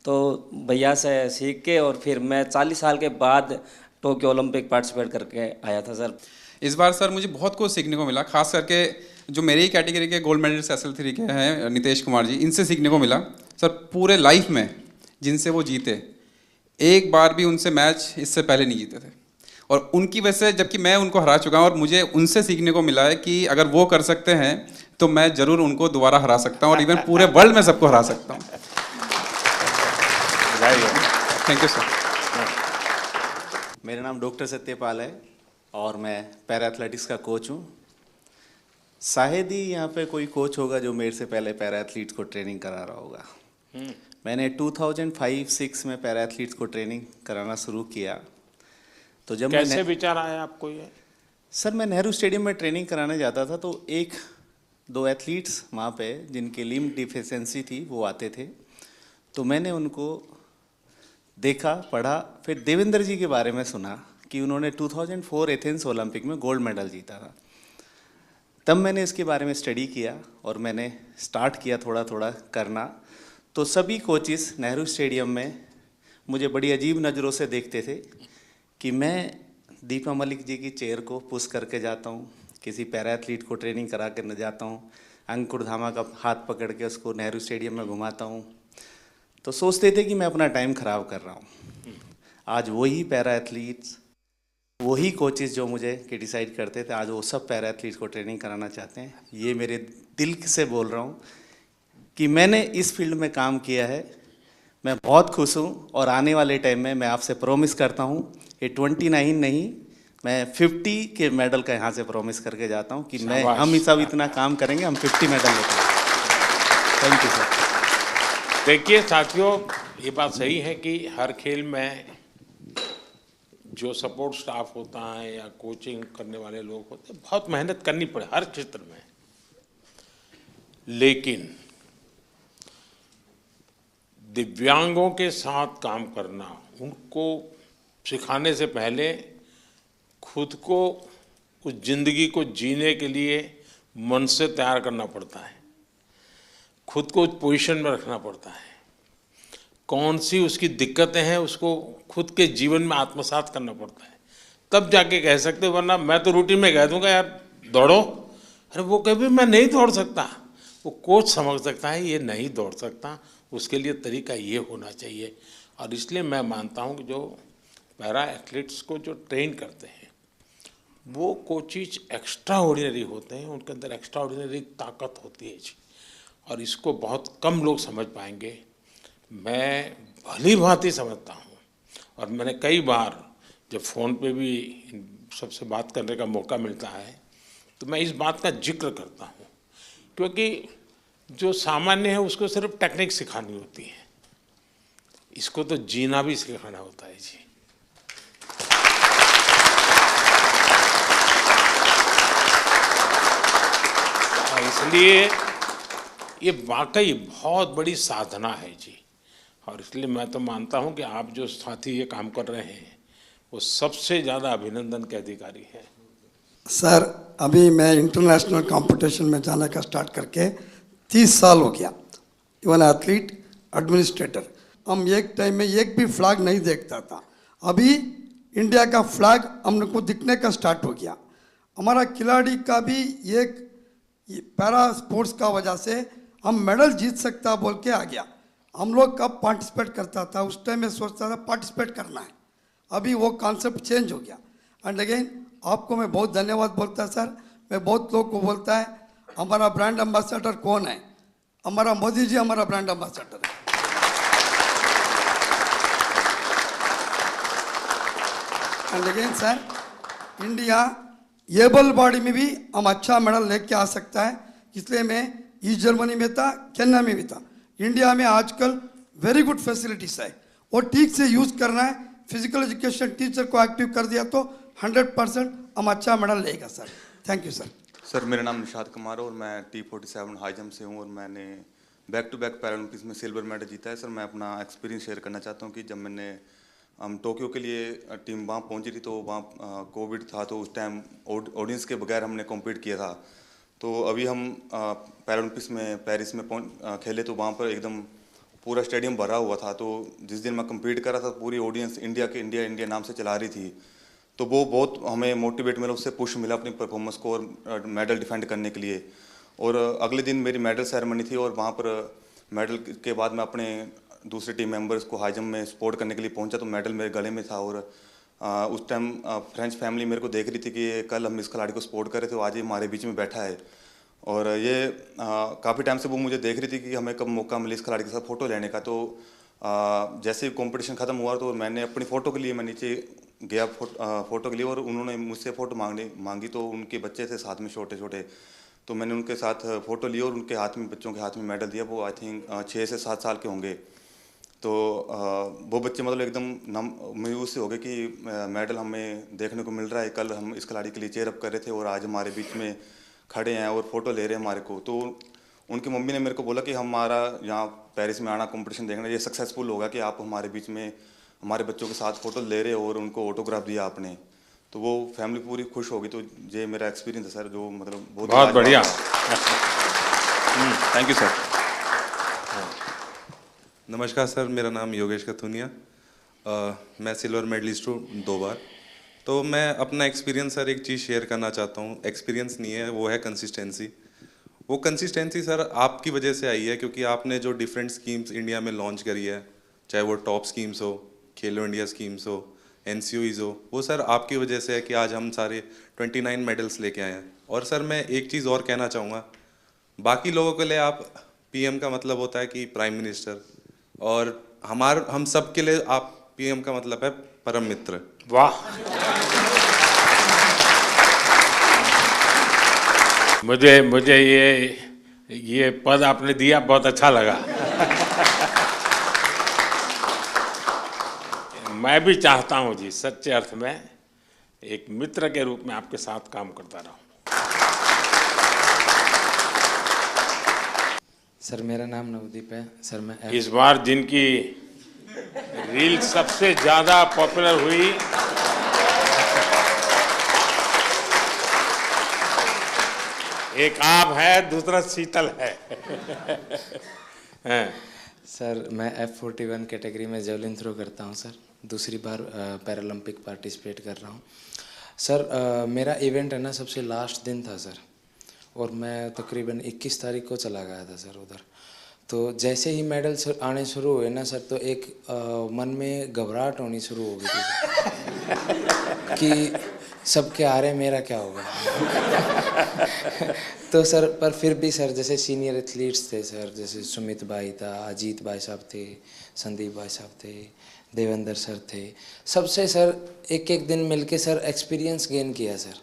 तो भैया से सीख के और फिर मैं 40 साल के बाद टोक्यो ओलंपिक पार्टिसिपेट करके आया था सर। इस बार सर मुझे बहुत कुछ सीखने को मिला, खास करके जो मेरी कैटेगरी के गोल्ड मेडलिस्ट SL3 के हैं नितेश कुमार जी, इनसे सीखने को मिला। सर पूरे लाइफ में जिनसे वो जीते, एक बार भी उनसे मैच इससे पहले नहीं जीते थे और उनकी वजह से, जबकि मैं उनको हरा चुका हूँ और मुझे उनसे सीखने को मिला है कि अगर वो कर सकते हैं तो मैं ज़रूर उनको दोबारा हरा सकता हूँ और इवन पूरे वर्ल्ड में सबको हरा सकता हूँ। Thank you sir. मेरा नाम डॉक्टर सत्यपाल है और मैं पैरा एथलेटिक्स का कोच हूँ। शायद ही यहाँ पे कोई कोच होगा जो मेरे से पहले पैरा एथलीट्स को ट्रेनिंग करा रहा होगा। मैंने 2005-06 में पैरा एथलीट्स को ट्रेनिंग कराना शुरू किया। तो जब कैसे विचार आया आपको ये? सर मैं नेहरू स्टेडियम में ट्रेनिंग कराने जाता था, तो 1-2 एथलीट्स वहाँ पे जिनके लिम्ब डिफिशेंसी थी वो आते थे, तो मैंने उनको देखा, पढ़ा, फिर देवेंद्र जी के बारे में सुना कि उन्होंने 2004 एथेंस ओलंपिक में गोल्ड मेडल जीता था। तब मैंने इसके बारे में स्टडी किया और मैंने स्टार्ट किया थोड़ा थोड़ा करना। तो सभी कोचेस नेहरू स्टेडियम में मुझे बड़ी अजीब नज़रों से देखते थे कि मैं दीपा मलिक जी की चेयर को पुश करके जाता हूँ, किसी पैरा एथलीट को ट्रेनिंग करा कर न जाता हूँ, अंकुर धामा का हाथ पकड़ के उसको नेहरू स्टेडियम में घुमाता हूँ, तो सोचते थे कि मैं अपना टाइम ख़राब कर रहा हूँ। आज वही पैरा एथलीट्स, वही कोचेस जो मुझे क्रिटिसाइज करते थे, आज वो सब पैरा एथलीट्स को ट्रेनिंग कराना चाहते हैं। ये मेरे दिल से बोल रहा हूँ कि मैंने इस फील्ड में काम किया है, मैं बहुत खुश हूँ और आने वाले टाइम में मैं आपसे प्रॉमिस करता हूँ ये 29 नहीं, मैं 50 के मेडल का यहाँ से प्रॉमिस करके जाता हूँ कि हम सब इतना काम करेंगे, हम 50 मेडल लेते हैं। Thank you sir. देखिए साथियों, ये बात सही है कि हर खेल में जो सपोर्ट स्टाफ होता है या कोचिंग करने वाले लोग होते हैं, बहुत मेहनत करनी पड़े हर क्षेत्र में, लेकिन दिव्यांगों के साथ काम करना, उनको सिखाने से पहले खुद को उस जिंदगी को जीने के लिए मन से तैयार करना पड़ता है, खुद को उस पोजीशन में रखना पड़ता है, कौन सी उसकी दिक्कतें हैं उसको खुद के जीवन में आत्मसात करना पड़ता है, तब जाके कह सकते, वरना मैं तो रूटीन में कह दूंगा यार दौड़ो, अरे वो कभी मैं नहीं दौड़ सकता, वो कोच समझ सकता है ये नहीं दौड़ सकता, उसके लिए तरीका ये होना चाहिए। और इसलिए मैं मानता हूँ कि जो पैरा एथलीट्स को जो ट्रेन करते हैं वो कोचेज एक्स्ट्रा ऑर्डिनरी होते हैं, उनके अंदर एक्स्ट्रा ऑर्डिनरी ताकत होती है जी, और इसको बहुत कम लोग समझ पाएंगे। मैं भली भांति समझता हूँ और मैंने कई बार जब फ़ोन पे भी सबसे बात करने का मौका मिलता है तो मैं इस बात का जिक्र करता हूँ, क्योंकि जो सामान्य है उसको सिर्फ टेक्निक सिखानी होती है, इसको तो जीना भी सिखाना होता है जी। इसलिए ये वाकई बहुत बड़ी साधना है जी, और इसलिए मैं तो मानता हूँ कि आप जो साथी ये काम कर रहे हैं वो सबसे ज़्यादा अभिनंदन के अधिकारी हैं। सर अभी मैं इंटरनेशनल कंपटीशन में जाने का स्टार्ट करके 30 साल हो गया। इवन एथलीट, एडमिनिस्ट्रेटर, हम एक टाइम में एक भी फ्लैग नहीं देखता था, अभी इंडिया का फ्लैग हमको दिखने का स्टार्ट हो गया। हमारा खिलाड़ी का भी एक पैरा स्पोर्ट्स का वजह से हम मेडल जीत सकता बोल के आ गया। हम लोग कब पार्टिसिपेट करता था, उस टाइम में सोचता था पार्टिसिपेट करना है, अभी वो कॉन्सेप्ट चेंज हो गया। एंड अगेन आपको मैं बहुत धन्यवाद बोलता सर। मैं बहुत लोग को बोलता है हमारा ब्रांड एम्बेसडर कौन है, हमारा मोदी जी हमारा ब्रांड एम्बेसडर है। And again sir, India able body में भी हम अच्छा मेडल लेके आ सकता है, इसलिए मैं ईस्ट जर्मनी में था, केन्या में भी था। इंडिया में आजकल वेरी गुड फैसिलिटीज है, वो ठीक से यूज करना है। फिजिकल एजुकेशन टीचर को एक्टिव कर दिया तो 100% हम अच्छा मेडल लेगा sir. Thank you sir. Sir मेरा नाम निशाद कुमार है और मैं T47 हाई जंप से हूँ और मैंने बैक टू बैक पैरालंपिक्स में सिल्वर मेडल जीता है। सर मैं अपना एक्सपीरियंस शेयर करना चाहता हूँ कि जब मैंने हम टोक्यो के लिए टीम वहाँ पहुँची थी तो वहाँ कोविड था, तो उस टाइम ऑडियंस के बगैर हमने कॉम्पीट किया था। तो अभी हम पैरालंपिक्स में पेरिस में खेले तो वहाँ पर एकदम पूरा स्टेडियम भरा हुआ था। तो जिस दिन मैं कम्पीट कर रहा था पूरी ऑडियंस इंडिया नाम से चला रही थी, तो वो बहुत हमें मोटिवेट मिला, उससे पुश मिला अपनी परफॉर्मेंस को और मेडल डिफेंड करने के लिए। और अगले दिन मेरी मेडल सेरेमनी थी और वहाँ पर मेडल के बाद मैं अपने दूसरे टीम मेंबर्स को हाई जंप में सपोर्ट करने के लिए पहुँचा तो मेडल मेरे गले में था। और उस टाइम फ्रेंच फैमिली मेरे को देख रही थी कि कल हम इस खिलाड़ी को सपोर्ट कर रहे थे, तो आज ये हमारे बीच में बैठा है। और ये काफ़ी टाइम से वो मुझे देख रही थी कि हमें कब मौका मिले इस खिलाड़ी के साथ फ़ोटो लेने का। तो जैसे ही कंपटीशन ख़त्म हुआ तो मैंने अपनी फ़ोटो के लिए मैं नीचे गया फ़ोटो के लिए, और उन्होंने मुझसे फ़ोटो मांगी तो उनके बच्चे थे साथ में छोटे छोटे, तो मैंने उनके साथ फ़ोटो ली और उनके हाथ में, बच्चों के हाथ में मेडल दिया। वो आई थिंक 6 से 7 साल के होंगे। तो वो बच्चे मतलब एकदम मायूस से हो गए कि मेडल हमें देखने को मिल रहा है, कल हम इस खिलाड़ी के लिए चेयर अप कर रहे थे और आज हमारे बीच में खड़े हैं और फोटो ले रहे हैं हमारे को। तो उनकी मम्मी ने मेरे को बोला कि हमारा यहाँ पेरिस में आना कंपटीशन देखना, ये सक्सेसफुल होगा कि आप हमारे बीच में हमारे बच्चों के साथ फोटो ले रहे हो और उनको ऑटोग्राफ दिया आपने। तो वो फैमिली पूरी खुश होगी। तो ये मेरा एक्सपीरियंस है सर, जो मतलब बहुत बढ़िया। Thank you sir. नमस्कार सर, मेरा नाम योगेश कथुनिया, मैं सिल्वर मेडलिस्ट हूँ 2 बार। तो मैं अपना एक्सपीरियंस सर एक चीज़ शेयर करना चाहता हूँ। एक्सपीरियंस नहीं है, वो है कंसिस्टेंसी। वो कंसिस्टेंसी सर आपकी वजह से आई है, क्योंकि आपने जो डिफरेंट स्कीम्स इंडिया में लॉन्च करी है, चाहे वो टॉप स्कीम्स हो, खेलो इंडिया स्कीम्स हो, NCOEs हो, वो सर आपकी वजह से है कि आज हम सारे 29 मेडल्स लेके आए हैं। और सर मैं एक चीज़ और कहना चाहूँगा, बाकी लोगों के लिए आप PM का मतलब होता है कि प्राइम मिनिस्टर, और हम सब के लिए आप PM का मतलब है परम मित्र। वाह, मुझे ये पद आपने दिया, बहुत अच्छा लगा। मैं भी चाहता हूं जी, सच्चे अर्थ में एक मित्र के रूप में आपके साथ काम करता रहूं। सर मेरा नाम नवदीप है सर। मैं इस बार जिनकी रील सबसे ज्यादा पॉपुलर हुई, एक आप है, दूसरा शीतल है। सर मैं F41 कैटेगरी में जेवलिन थ्रो करता हूं सर, दूसरी बार पैरालंपिक पार्टिसिपेट कर रहा हूं सर। मेरा इवेंट है ना सबसे लास्ट दिन था सर, और मैं तकरीबन 21 तारीख को चला गया था सर उधर। तो जैसे ही मेडल आने शुरू हुए ना सर, तो एक मन में घबराहट होनी शुरू हो गई थी कि सबके आ रहे, मेरा क्या होगा। तो सर पर फिर भी सर जैसे सीनियर एथलीट्स थे सर, जैसे सुमित भाई था, अजीत भाई साहब थे, संदीप भाई साहब थे, देवेंद्र सर थे, सबसे सर एक दिन मिलके सर एक्सपीरियंस गेन किया सर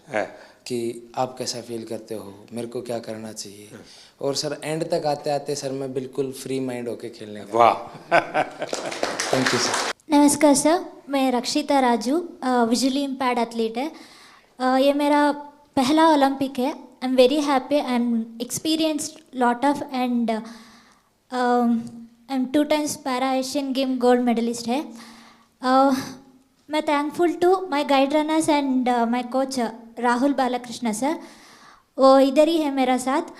कि आप कैसा फील करते हो, मेरे को क्या करना चाहिए। और सर एंड तक आते आते सर मैं बिल्कुल फ्री माइंड होके खेलने का। वाह, थैंक यू सर। नमस्कार सर, मैं रक्षिता राजू, विजुअली इम्पैर्ड एथलीट है। ये मेरा पहला ओलंपिक है I'm very happy. I'm experienced lot of and I'm 2 times Para Asian Game gold medalist है. मैं thankful to my guide runners and my coach Rahul Balakrishna sir. वो इधर ही है मेरा साथ.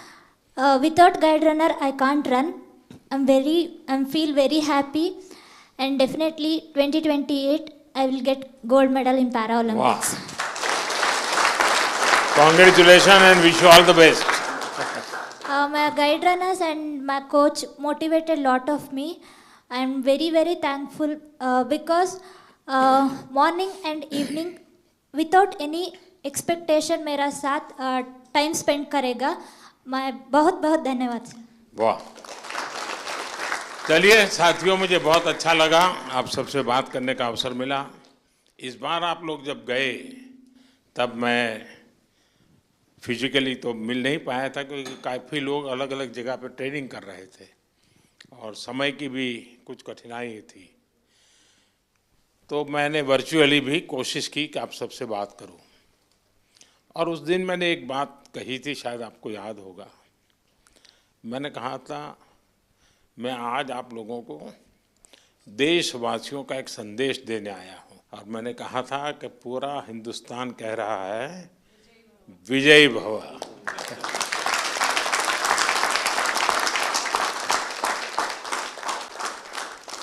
Without guide runner I can't run. I'm feel very happy and definitely 2028 I will get gold medal in Paralympics. Wow. Congratulations and wish you all the best. My guide runners and my coach motivated lot of me. I am very very thankful because morning and evening without any expectation मेरा साथ time spend करेगा. मैं बहुत बहुत धन्यवाद sir. वाह. चलिए साथियों, मुझे बहुत अच्छा लगा आप सबसे बात करने का अवसर मिला. इस बार आप लोग जब गए तब मैं फिजिकली तो मिल नहीं पाया था क्योंकि काफ़ी लोग अलग अलग जगह पे ट्रेनिंग कर रहे थे और समय की भी कुछ कठिनाई थी. तो मैंने वर्चुअली भी कोशिश की कि आप सबसे बात करूं. और उस दिन मैंने एक बात कही थी, शायद आपको याद होगा. मैंने कहा था मैं आज आप लोगों को देशवासियों का एक संदेश देने आया हूं. और मैंने कहा था कि पूरा हिंदुस्तान कह रहा है विजयी भव.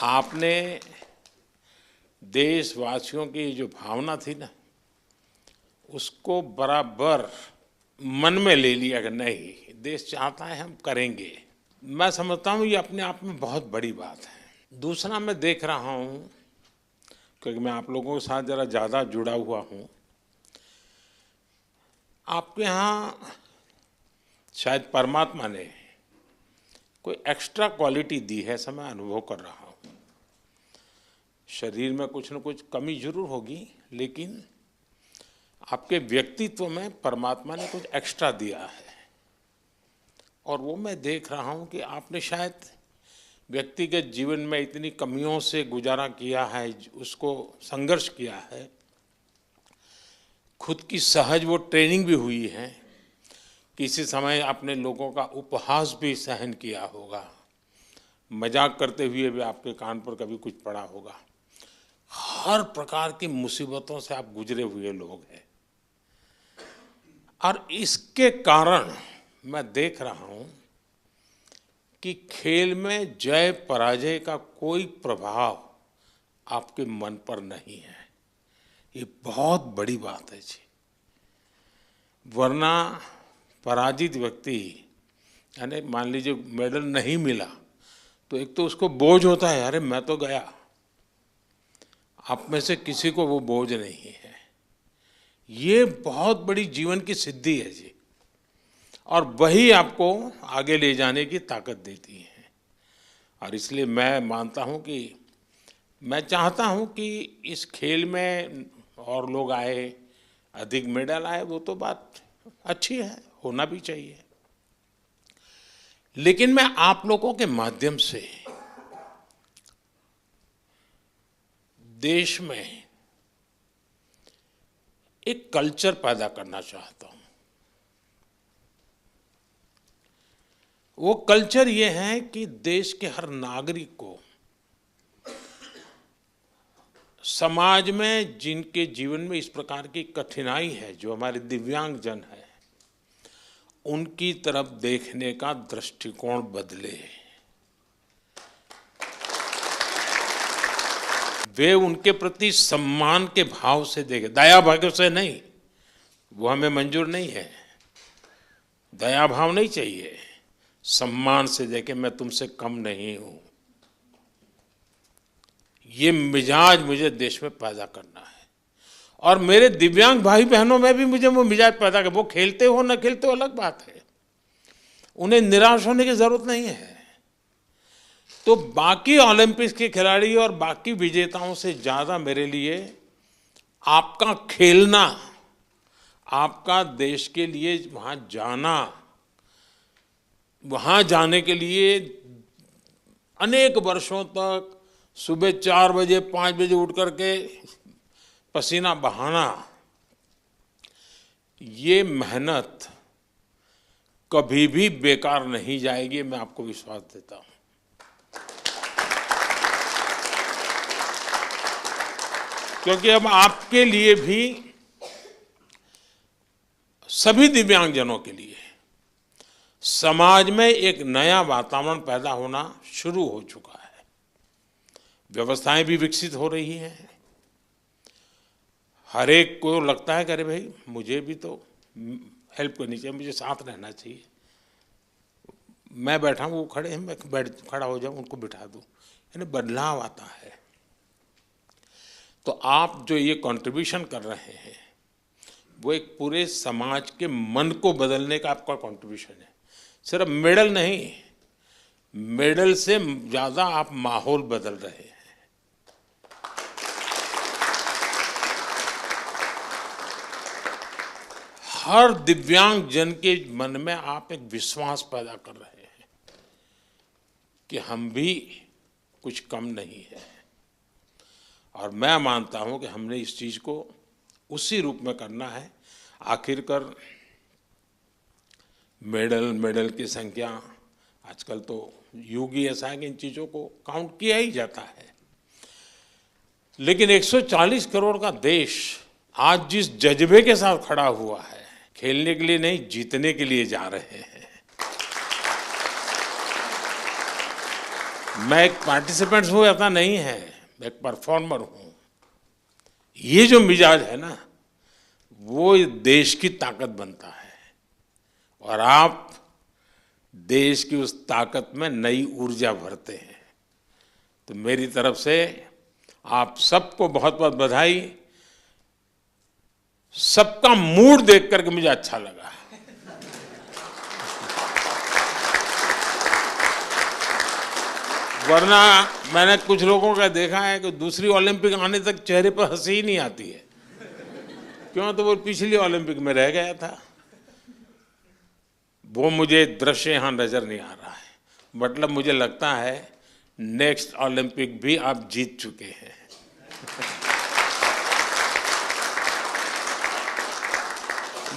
आपने देशवासियों की जो भावना थी ना, उसको बराबर मन में ले लिया कि नहीं, देश चाहता है हम करेंगे. मैं समझता हूँ ये अपने आप में बहुत बड़ी बात है. दूसरा मैं देख रहा हूँ क्योंकि मैं आप लोगों के साथ ज़रा ज़्यादा जुड़ा हुआ हूँ, आपके यहाँ शायद परमात्मा ने कोई एक्स्ट्रा क्वालिटी दी है, ऐसा मैं अनुभव कर रहा हूँ. शरीर में कुछ न कुछ कमी जरूर होगी, लेकिन आपके व्यक्तित्व में परमात्मा ने कुछ एक्स्ट्रा दिया है. और वो मैं देख रहा हूँ कि आपने शायद व्यक्तिगत जीवन में इतनी कमियों से गुजारा किया है, उसको संघर्ष किया है, खुद की सहज वो ट्रेनिंग भी हुई है. किसी समय आपने लोगों का उपहास भी सहन किया होगा, मजाक करते हुए भी आपके कान पर कभी कुछ पड़ा होगा. हर प्रकार की मुसीबतों से आप गुजरे हुए लोग हैं. और इसके कारण मैं देख रहा हूं कि खेल में जय पराजय का कोई प्रभाव आपके मन पर नहीं है. ये बहुत बड़ी बात है जी. वरना पराजित व्यक्ति, यानी मान लीजिए मेडल नहीं मिला तो एक तो उसको बोझ होता है, अरे मैं तो गया. आप में से किसी को वो बोझ नहीं है. ये बहुत बड़ी जीवन की सिद्धि है जी, और वही आपको आगे ले जाने की ताकत देती है. और इसलिए मैं मानता हूँ कि मैं चाहता हूँ कि इस खेल में और लोग आए, अधिक मेडल आए, वो तो बात अच्छी है, होना भी चाहिए. लेकिन मैं आप लोगों के माध्यम से देश में एक कल्चर पैदा करना चाहता हूं. वो कल्चर ये है कि देश के हर नागरिक को समाज में जिनके जीवन में इस प्रकार की कठिनाई है, जो हमारे दिव्यांग जन है, उनकी तरफ देखने का दृष्टिकोण बदले. वे उनके प्रति सम्मान के भाव से देखें, दया भाव से नहीं. वो हमें मंजूर नहीं है. दया भाव नहीं चाहिए, सम्मान से देखें, मैं तुमसे कम नहीं हूं. ये मिजाज मुझे देश में पैदा करना है. और मेरे दिव्यांग भाई बहनों में भी मुझे वो मिजाज पैदा कर. वो खेलते हो न खेलते हो अलग बात है, उन्हें निराश होने की जरूरत नहीं है. तो बाकी ओलंपिक्स के खिलाड़ी और बाकी विजेताओं से ज़्यादा मेरे लिए आपका खेलना, आपका देश के लिए वहाँ जाना, वहाँ जाने के लिए अनेक वर्षों तक सुबह 4 बजे 5 बजे उठ करके पसीना बहाना, ये मेहनत कभी भी बेकार नहीं जाएगी, मैं आपको विश्वास देता हूं। क्योंकि अब आपके लिए भी, सभी दिव्यांगजनों के लिए समाज में एक नया वातावरण पैदा होना शुरू हो चुका है। व्यवस्थाएं भी विकसित हो रही हैं। हर एक को लगता है कि अरे भाई मुझे भी तो हेल्प करनी चाहिए, मुझे साथ रहना चाहिए। मैं बैठा हूँ, वो खड़े हैं, मैं खड़ा हो जाऊँ, उनको बिठा दूँ, यानी बदलाव आता है। तो आप जो ये कंट्रीब्यूशन कर रहे हैं वो एक पूरे समाज के मन को बदलने का आपका कंट्रीब्यूशन है। सिर्फ मेडल नहीं, मेडल से ज़्यादा आप माहौल बदल रहे हैं। हर दिव्यांग जन के मन में आप एक विश्वास पैदा कर रहे हैं कि हम भी कुछ कम नहीं है। और मैं मानता हूं कि हमने इस चीज को उसी रूप में करना है। आखिरकार मेडल की संख्या, आजकल तो युग ही ऐसा है कि इन चीजों को काउंट किया ही जाता है। लेकिन 140 करोड़ का देश आज जिस जज्बे के साथ खड़ा हुआ है, खेलने के लिए नहीं, जीतने के लिए जा रहे हैं। मैं एक पार्टिसिपेंट हूं ऐसा नहीं है, मैं एक परफॉर्मर हूं। ये जो मिजाज है ना, वो देश की ताकत बनता है। और आप देश की उस ताकत में नई ऊर्जा भरते हैं। तो मेरी तरफ से आप सबको बहुत बहुत बधाई। सबका मूड देख करके मुझे अच्छा लगा। वरना मैंने कुछ लोगों का देखा है कि दूसरी ओलंपिक आने तक चेहरे पर हंसी ही नहीं आती है। क्यों? तो वो पिछली ओलंपिक में रह गया था। वो मुझे दृश्य यहां नजर नहीं आ रहा है। मतलब मुझे लगता है नेक्स्ट ओलंपिक भी आप जीत चुके हैं।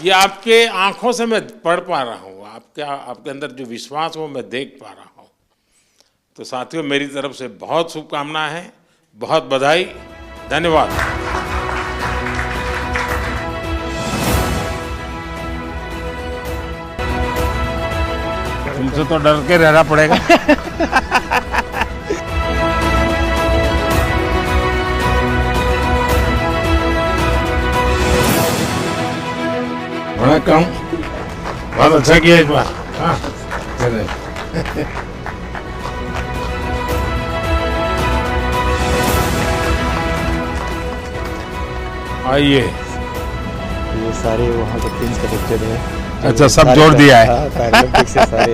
ये आपके आंखों से मैं पढ़ पा रहा हूँ, आपके अंदर जो विश्वास वो मैं देख पा रहा हूँ। तो साथियों, मेरी तरफ से बहुत शुभकामनाएं हैं, बहुत बधाई, धन्यवाद। तुमसे तो डर के रहना पड़ेगा। वणक्कम, बहुत अच्छा किया इस बार। हाँ, आइए। ये सारे वहाँ के प्रिंस के बच्चे हैं। अच्छा, सब जोड़ दिया है। पैरालंपिक से सारे